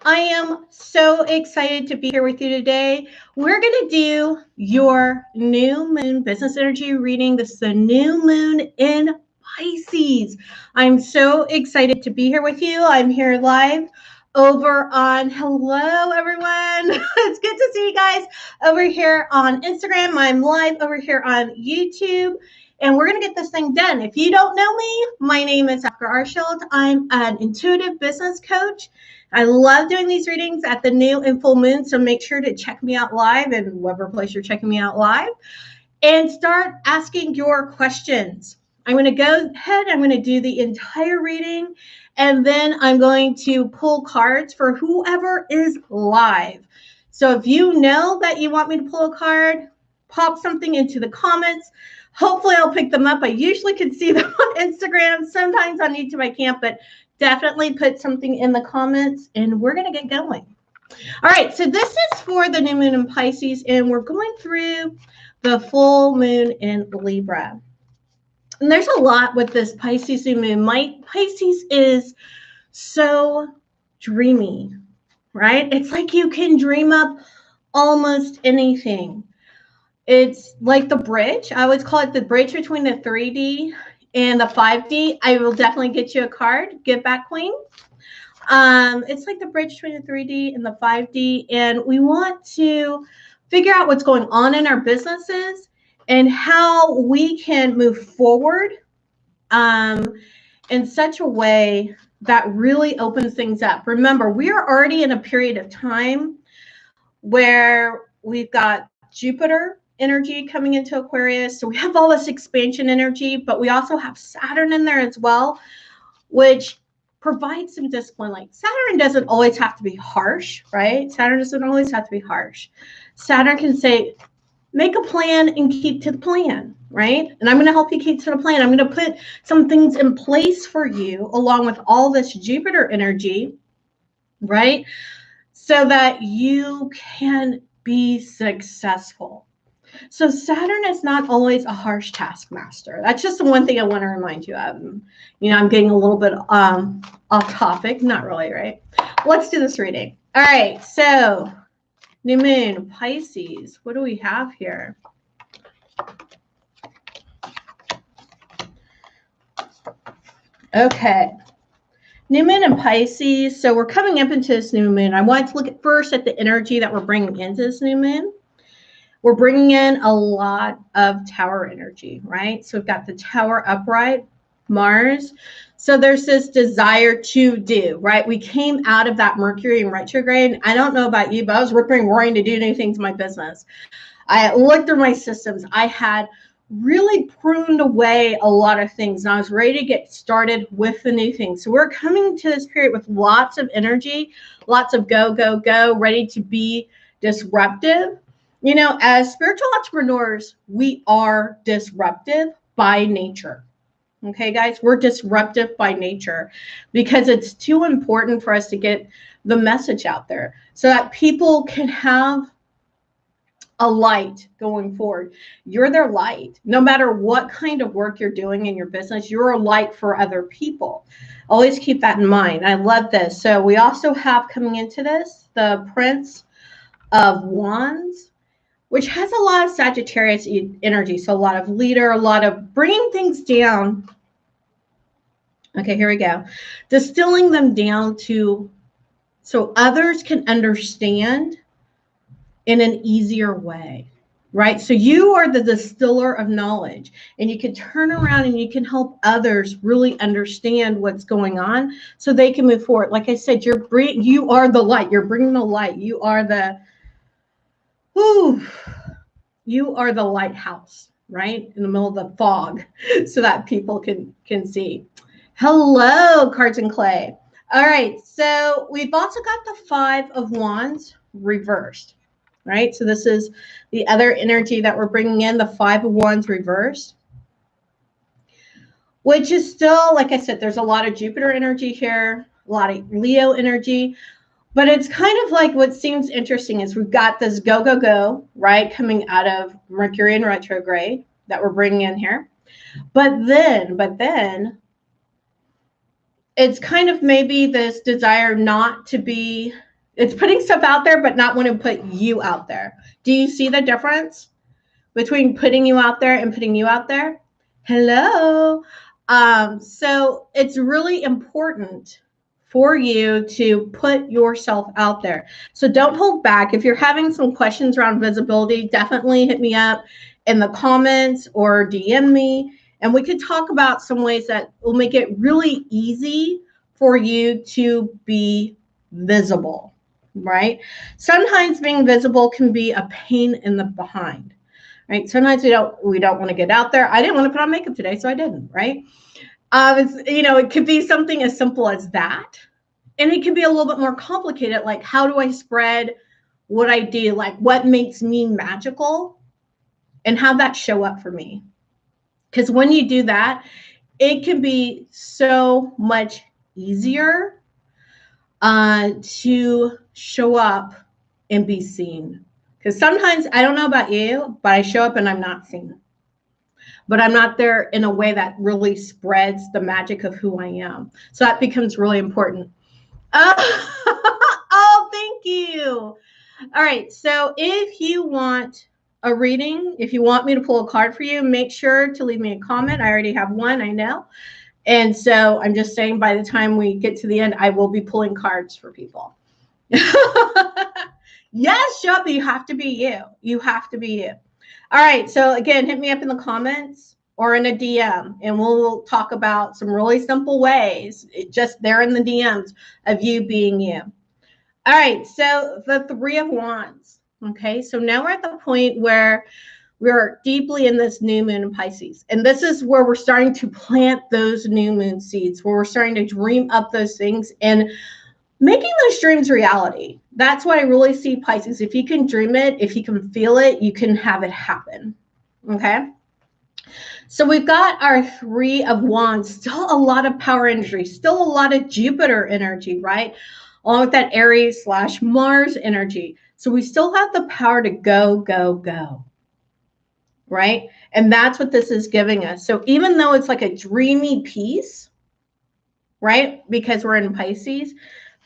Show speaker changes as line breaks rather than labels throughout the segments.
I am so excited to be here with you today. We're going to do your new moon business energy reading. This is the new moon in Pisces. I'm so excited to be here with you. I'm here live over on, hello everyone. It's good to see you guys over here on Instagram. I'm live over here on YouTube. And we're going to get this thing done. If you don't know me, my name is Dr. Archield. I'm an intuitive business coach. I love doing these readings at the new and full moon, so make sure to check me out live in whatever place you're checking me out live and start asking your questions. I'm going to go ahead, I'm going to do the entire reading, and then I'm going to pull cards for whoever is live. So if you know that you want me to pull a card, pop something into the comments. Hopefully I'll pick them up. I usually can see them on Instagram. Sometimes on YouTube I can't, but definitely put something in the comments and we're going to get going. All right, so this is for the new moon in Pisces, and we're going through the full moon in Libra. And there's a lot with this Pisces new moon. Pisces is so dreamy, right? It's like you can dream up almost anything. It's like the bridge. I always call it the bridge between the 3D and the 5D. I will definitely get you a card. Give back, Queen. It's like the bridge between the 3D and the 5D. And we want to figure out what's going on in our businesses and how we can move forward in such a way that really opens things up. Remember, we are already in a period of time where we've got Jupiter energy coming into Aquarius. So we have all this expansion energy, but we also have Saturn in there as well, which provides some discipline. Like Saturn doesn't always have to be harsh, right? Saturn doesn't always have to be harsh. Saturn can say, make a plan and keep to the plan, right? And I'm going to help you keep to the plan. I'm going to put some things in place for you along with all this Jupiter energy, right? So that you can be successful. So Saturn is not always a harsh taskmaster. That's just the one thing I want to remind you of. You know, I'm getting a little bit off topic. Not really, right? Let's do this reading. All right. So new moon, Pisces. What do we have here? Okay. New moon in Pisces. So we're coming up into this new moon. I want to look at first at the energy that we're bringing into this new moon. We're bringing in a lot of tower energy, right? So we've got the tower upright, Mars. So there's this desire to do, right? We came out of that Mercury in retrograde. I don't know about you, but I was ripping and roaring to do new things in my business. I looked through my systems. I had really pruned away a lot of things, and I was ready to get started with the new things. So we're coming to this period with lots of energy, lots of go, go, go, ready to be disruptive. You know, as spiritual entrepreneurs, we are disruptive by nature. Okay, guys, we're disruptive by nature because it's too important for us to get the message out there so that people can have a light going forward. You're their light. No matter what kind of work you're doing in your business, you're a light for other people. Always keep that in mind. I love this. So we also have coming into this, the Prince of Wands, which has a lot of Sagittarius energy. So a lot of leader, a lot of bringing things down. Okay, here we go. Distilling them down to so others can understand in an easier way, right? So you are the distiller of knowledge, and you can turn around and you can help others really understand what's going on so they can move forward. Like I said, you are the light. You're bringing the light. You are the you are the lighthouse, right? In the middle of the fog so that people can see. Hello, Cards and Clay. All right, so we've also got the Five of Wands reversed, right? So this is the other energy that we're bringing in, the Five of Wands reversed, which is still, like I said, there's a lot of Jupiter energy here, a lot of Leo energy. But it's kind of like what seems interesting is we've got this go, go, go, right, coming out of Mercury in retrograde that we're bringing in here. But then it's kind of maybe this desire not to be It's putting stuff out there, but not want to put you out there. Do you see the difference between putting you out there and putting you out there? Hello. So it's really important for you to put yourself out there. So don't hold back. If you're having some questions around visibility, definitely hit me up in the comments or DM me, and we could talk about some ways that will make it really easy for you to be visible, right? Sometimes being visible can be a pain in the behind, right? Sometimes we don't want to get out there. I didn't want to put on makeup today, so I didn't, right? It could be something as simple as that. And it can be a little bit more complicated, like how do I spread what I do? Like what makes me magical and how that show up for me? Because when you do that, it can be so much easier to show up and be seen. Because sometimes, I don't know about you, but I show up and I'm not seen. But I'm not there in a way that really spreads the magic of who I am. So that becomes really important. Oh, thank you. All right. So if you want a reading, if you want me to pull a card for you, make sure to leave me a comment. I already have one, I know. And so I'm just saying by the time we get to the end, I will be pulling cards for people. Yes, show up. You have to be you. You have to be you. All right. So again, hit me up in the comments or in a DM, and we'll talk about some really simple ways, just there in the DMs, of you being you. All right. So the Three of Wands. Okay. So now we're at the point where we're deeply in this new moon in Pisces. And this is where we're starting to plant those new moon seeds, where we're starting to dream up those things and making those dreams reality. That's what I really see, Pisces. If you can dream it, if you can feel it, you can have it happen. Okay. So we've got our Three of Wands, still a lot of power energy, still a lot of Jupiter energy, right? Along with that Aries/Mars energy. So we still have the power to go, go, go. Right? And that's what this is giving us. So even though it's like a dreamy piece, right? Because we're in Pisces,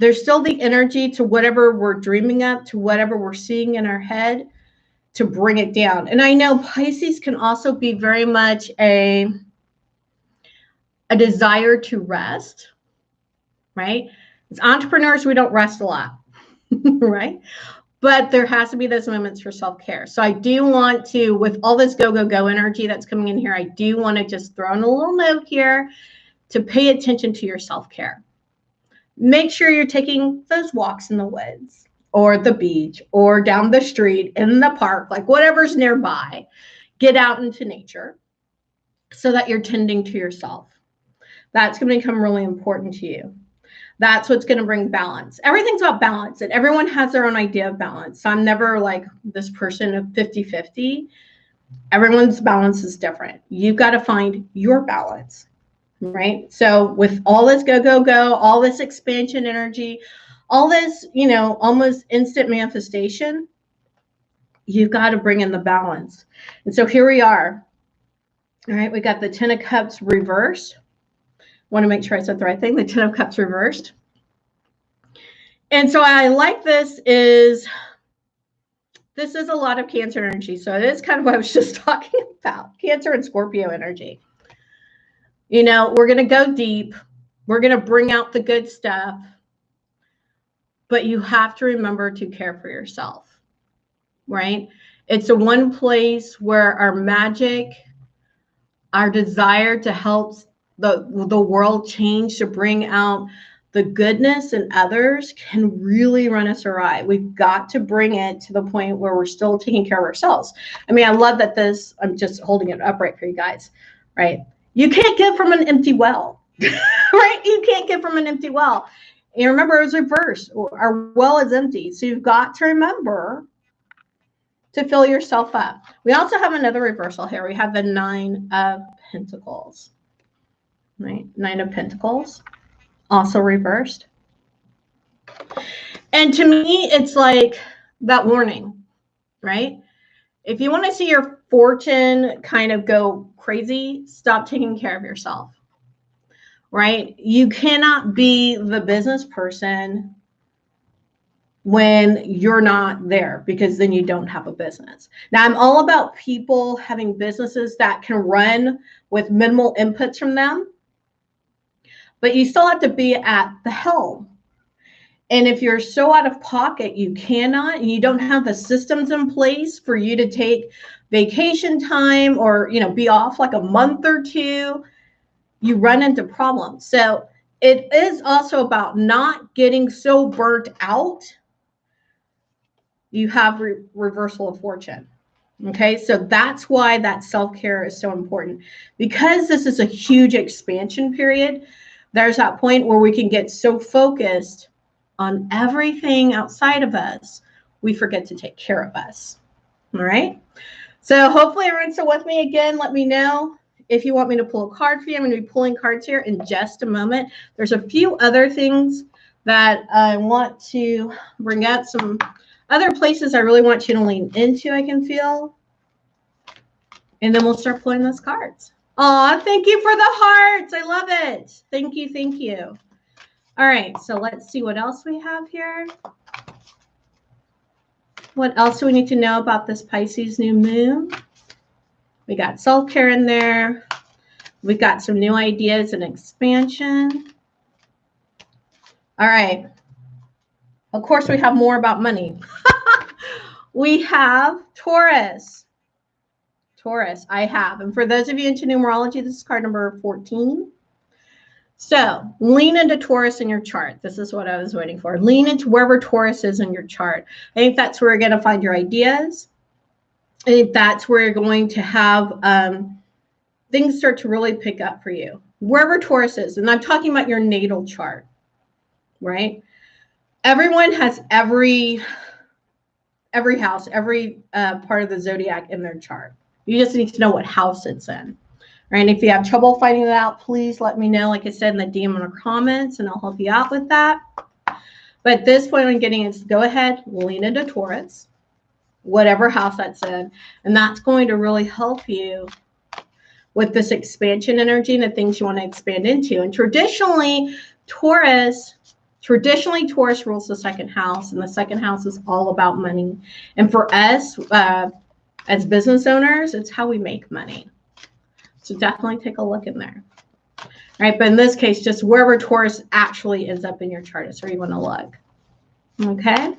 there's still the energy to whatever we're dreaming up, to whatever we're seeing in our head, to bring it down. And I know Pisces can also be very much a desire to rest, right? As entrepreneurs, we don't rest a lot, right? But there has to be those moments for self-care. So I do want to, with all this go, go, go energy that's coming in here, I do want to just throw in a little note here to pay attention to your self-care. Make sure you're taking those walks in the woods or the beach or down the street, in the park, like whatever's nearby. Get out into nature so that you're tending to yourself. That's going to become really important to you. That's what's going to bring balance. Everything's about balance, and everyone has their own idea of balance. So I'm never like this person of 50-50. Everyone's balance is different. You've got to find your balance, right? So with all this go, go, go, all this expansion energy, all this, almost instant manifestation, you've got to bring in the balance. And so here we are. All right, we got the Ten of Cups reversed. Want to make sure I said the right thing. The Ten of Cups reversed. And so I like this is a lot of Cancer energy. So it is kind of what I was just talking about. Cancer and Scorpio energy. We're going to go deep. We're going to bring out the good stuff. But you have to remember to care for yourself, right? It's the one place where our magic, our desire to help the world change, to bring out the goodness in others, can really run us awry. We've got to bring it to the point where we're still taking care of ourselves. I mean, I love that I'm just holding it upright for you guys, right? You can't give from an empty well, right? You can't give from an empty well. And remember, it was reversed. Our well is empty. So you've got to remember to fill yourself up. We also have another reversal here. We have the Nine of Pentacles. Right? Nine of Pentacles, also reversed. And to me, it's like that warning, right? If you want to see your fortune kind of go crazy, stop taking care of yourself, right? You cannot be the business person when you're not there, because then you don't have a business. Now, I'm all about people having businesses that can run with minimal inputs from them, but you still have to be at the helm. And if you're so out of pocket, you cannot, and you don't have the systems in place for you to take vacation time or, be off like a month or two, you run into problems. So it is also about not getting so burnt out. You have reversal of fortune. Okay, so that's why that self-care is so important, because this is a huge expansion period. There's that point where we can get so focused on everything outside of us, we forget to take care of us. All right. So hopefully everyone's still with me. Again, let me know if you want me to pull a card for you. I'm going to be pulling cards here in just a moment. There's a few other things that I want to bring up, some other places I really want you to lean into, I can feel. And then we'll start pulling those cards. Aw, thank you for the hearts. I love it. Thank you. Thank you. All right, so let's see what else we have here. What else do we need to know about this Pisces new moon? We got self-care in there. We got some new ideas and expansion. All right. Of course, we have more about money. We have Taurus. Taurus, I have. And for those of you into numerology, this is card number 14. So lean into Taurus in your chart. This is what I was waiting for. Lean into wherever Taurus is in your chart. I think that's where you're going to find your ideas. I think that's where you're going to have things start to really pick up for you. Wherever Taurus is, and I'm talking about your natal chart, right? Everyone has every house, every part of the zodiac in their chart. You just need to know what house it's in. Right, and if you have trouble finding that out, please let me know, like I said, in the DM or comments, and I'll help you out with that. But at this point, I'm getting is go ahead, lean into Taurus, whatever house that's in, and that's going to really help you with this expansion energy and the things you want to expand into. And traditionally, Taurus rules the second house, and the second house is all about money. And for us, as business owners, it's how we make money. So definitely take a look in there. All right, but in this case, just wherever Taurus actually ends up in your chart is where you want to look. Okay.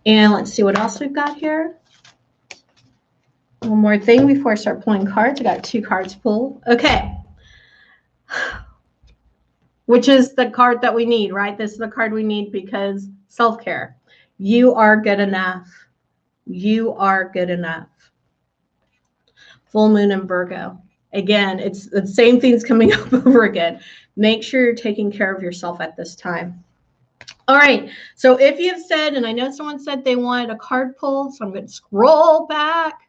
And let's see what else we've got here. One more thing before I start pulling cards. I got 2 cards pulled. Okay. Which is the card that we need, right? This is the card we need because self-care. You are good enough. You are good enough. Full moon in Virgo. Again, it's the same things coming up over again. Make sure you're taking care of yourself at this time. All right. So if you've said, and I know someone said they wanted a card pulled, so I'm going to scroll back.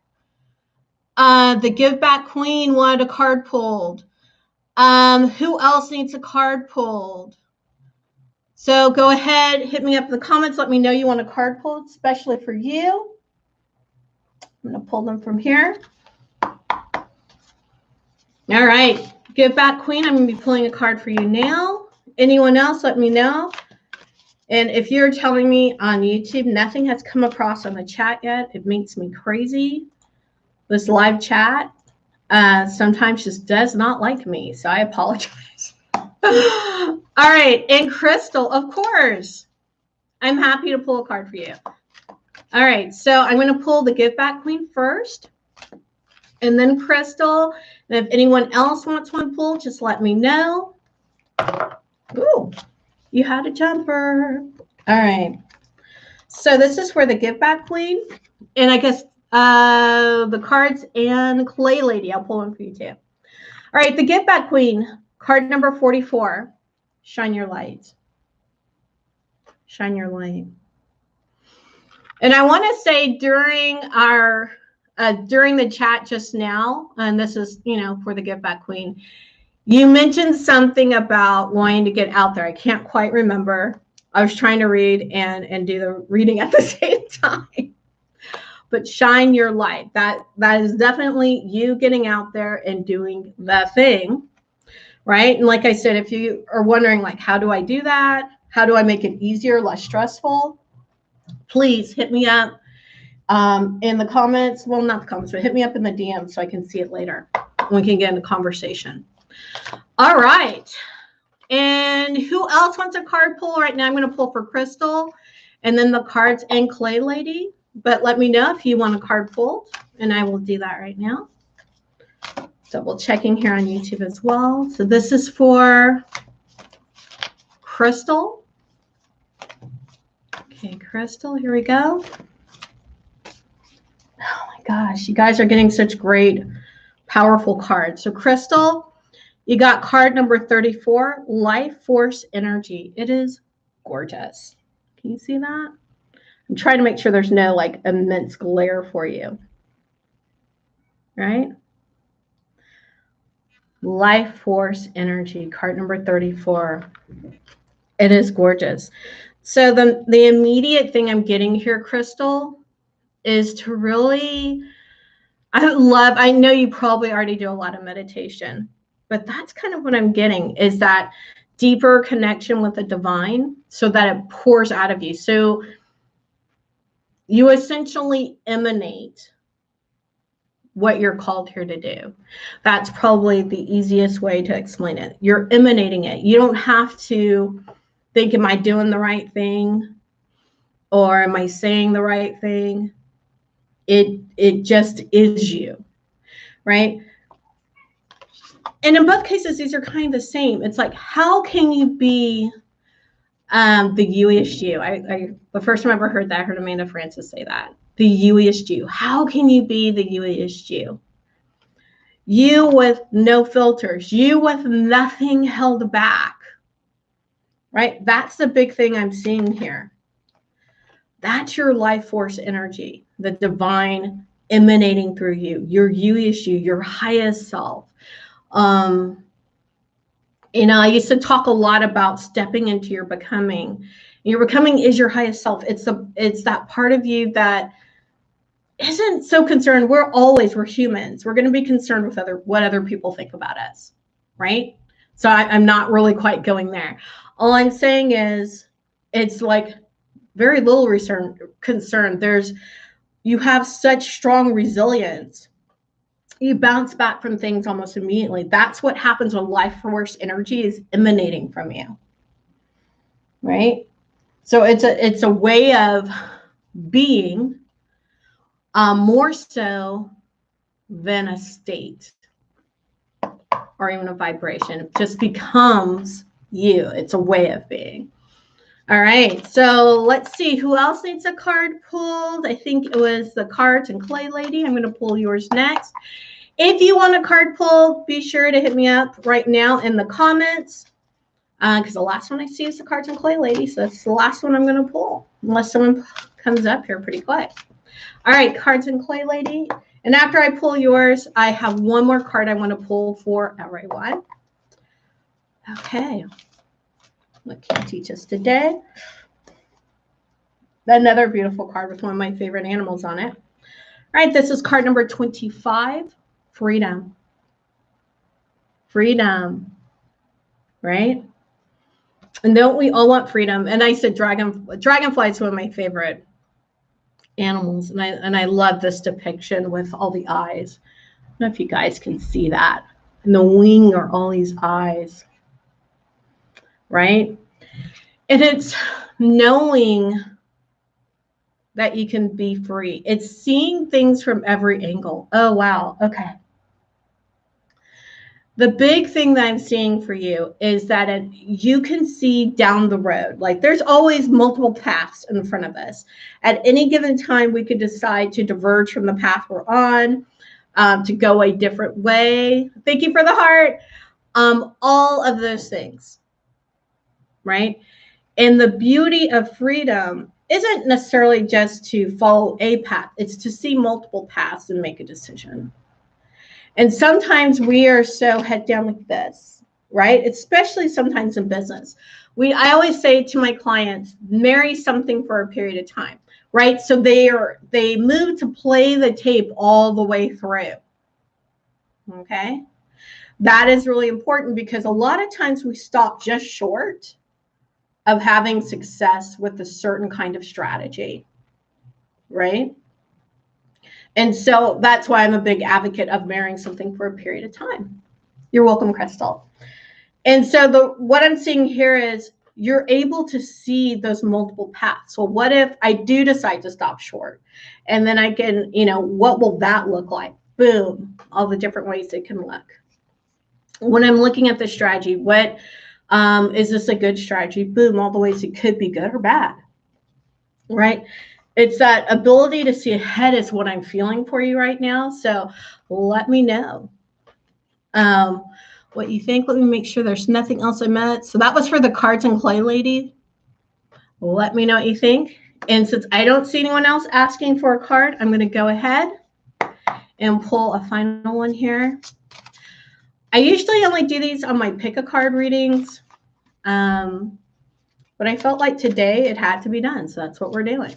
The Give Back Queen wanted a card pulled. Who else needs a card pulled? So go ahead, hit me up in the comments. Let me know you want a card pulled, especially for you. I'm going to pull them from here. All right, Give Back Queen, I'm going to be pulling a card for you now. Anyone else, let me know. And if you're telling me on YouTube, nothing has come across on the chat yet, it makes me crazy. This live chat sometimes just does not like me, so I apologize. All right, and Crystal, of course. I'm happy to pull a card for you. All right, so I'm going to pull the Give Back Queen first. And then Crystal, and if anyone else wants one pulled, just let me know. Ooh, you had a jumper. All right. So this is for the Give Back Queen. And I guess the cards and Clay Lady, I'll pull one for you too. All right, the Give Back Queen, card number 44. Shine your light. Shine your light. And I want to say during the chat just now, and this is, for the Give Back Queen, you mentioned something about wanting to get out there. I can't quite remember. I was trying to read and do the reading at the same time. But shine your light. That is definitely you getting out there and doing the thing, right? And like I said, if you are wondering, like, how do I do that? how do I make it easier, less stressful, please hit me up in the comments. Well, not the comments, but hit me up in the DM so I can see it later. We can get in a conversation. All right. And who else wants a card pull? Right now I'm going to pull for Crystal and then the cards and Clay Lady. But let me know if you want a card pulled, and I will do that right now. Double checking here on YouTube as well. So this is for Crystal. Okay, Crystal, here we go. Oh my gosh, you guys are getting such great, powerful cards. So Crystal, you got card number 34, Life Force Energy. It is gorgeous. Can you see that? I'm trying to make sure there's no like immense glare for you. Right? Life Force Energy, card number 34. It is gorgeous. So the immediate thing I'm getting here, Crystal, is to really, I know you probably already do a lot of meditation, but that's kind of what I'm getting, is that deeper connection with the divine so that it pours out of you. So you essentially emanate what you're called here to do. That's probably the easiest way to explain it. You're emanating it. You don't have to think, am I doing the right thing? Or am I saying the right thing? It just is you, right? And in both cases, these are kind of the same. It's like, how can you be the you-ish you? The first time I ever heard that, I heard Amanda Francis say that. The you-ish you. How can you be the you-ish you? You with no filters. You with nothing held back. Right? That's the big thing I'm seeing here. That's your life force energy. The divine emanating through you. Your you-ish you. Your highest self. You know, I used to talk a lot about stepping into your becoming. Your becoming is your highest self. It's that part of you that isn't so concerned. We're humans. We're going to be concerned with what other people think about us, right? So I'm not really quite going there. All I'm saying is it's like very little concern. You have such strong resilience. You bounce back from things almost immediately. That's what happens when life force energy is emanating from you, right? So it's a way of being more so than a state or even a vibration. It just becomes you. It's a way of being. All right, so let's see who else needs a card pulled. I think it was the cards and Clay Lady. I'm going to pull yours next. If you want a card pull, be sure to hit me up right now in the comments, because the last one I see is the cards and Clay Lady. So that's the last one I'm going to pull, unless someone comes up here pretty quick. All right, cards and Clay Lady. And after I pull yours, I have one more card I want to pull for everyone. Okay. What can you teach us today? Another beautiful card with one of my favorite animals on it. All right, this is card number 25, freedom. Freedom, right? And don't we all want freedom? And I said dragonfly is one of my favorite animals, and I love this depiction with all the eyes. I don't know if you guys can see that. And the wing are all these eyes, right? And it's knowing that you can be free. It's seeing things from every angle. Oh, wow. Okay. The big thing that I'm seeing for you is that you can see down the road. Like there's always multiple paths in front of us. At any given time, we could decide to diverge from the path we're on, to go a different way. Thank you for the heart. All of those things, right? And the beauty of freedom isn't necessarily just to follow a path. It's to see multiple paths and make a decision. And sometimes we are so head down like this, right? Especially sometimes in business. I always say to my clients, marry something for a period of time, right? So they move to play the tape all the way through. Okay? That is really important because a lot of times we stop just short of having success with a certain kind of strategy, right? And so that's why I'm a big advocate of marrying something for a period of time. You're welcome, Crystal. And so what I'm seeing here is you're able to see those multiple paths. So what if I do decide to stop short? And then I can, what will that look like? Boom, all the different ways it can look. When I'm looking at the strategy, what is this a good strategy? Boom, all the ways it could be good or bad, right? It's that ability to see ahead is what I'm feeling for you right now. So let me know what you think. Let me make sure there's nothing else I missed. So that was for the cards and clay lady. Let me know what you think. And since I don't see anyone else asking for a card, I'm going to go ahead and pull a final one here. I usually only do these on my pick a card readings. But I felt like today it had to be done. So that's what we're doing.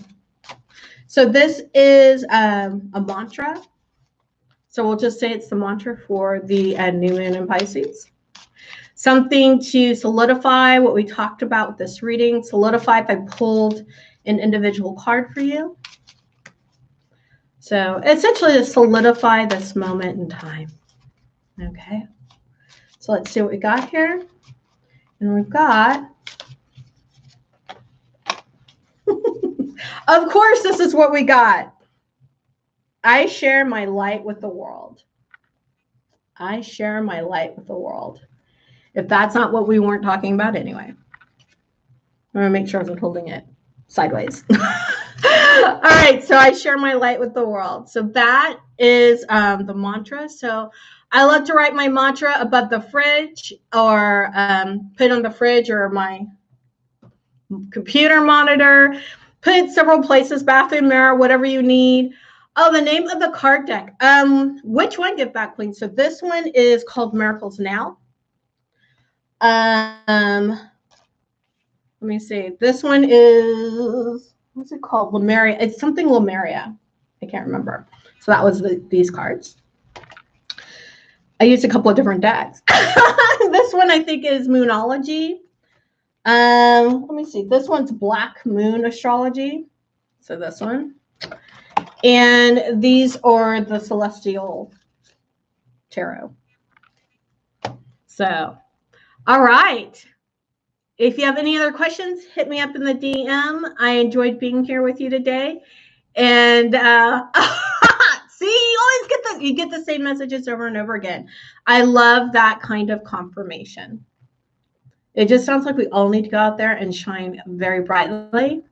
So this is a mantra. So we'll just say it's the mantra for the new moon in Pisces. Something to solidify what we talked about with this reading. Solidify if I pulled an individual card for you. So essentially to solidify this moment in time. Okay. So let's see what we got here. And we've got, of course, this is what we got. I share my light with the world. I share my light with the world. If that's not what we weren't talking about anyway. I'm going to make sure I wasn't holding it sideways. All right, so I share my light with the world. So that is the mantra. So I love to write my mantra above the fridge or put on the fridge or my computer monitor. Put it several places, bathroom mirror, whatever you need. Oh, the name of the card deck. Which one, Give Back Queen? So this one is called Miracles Now. Let me see. This one is, what's it called? Lemuria. It's something Lemuria. I can't remember. So that was these cards. I used a couple of different decks. This one I think is Moonology. Let me see. This one's Black Moon Astrology. So this one. And these are the Celestial Tarot. So, all right. If you have any other questions, hit me up in the DM. I enjoyed being here with you today. And see, you get the same messages over and over again. I love that kind of confirmation. It just sounds like we all need to go out there and shine very brightly.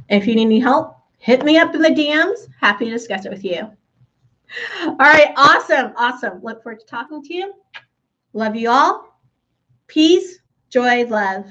If you need any help, hit me up in the DMs. Happy to discuss it with you. All right, awesome, awesome. Look forward to talking to you. Love you all. Peace, joy, love.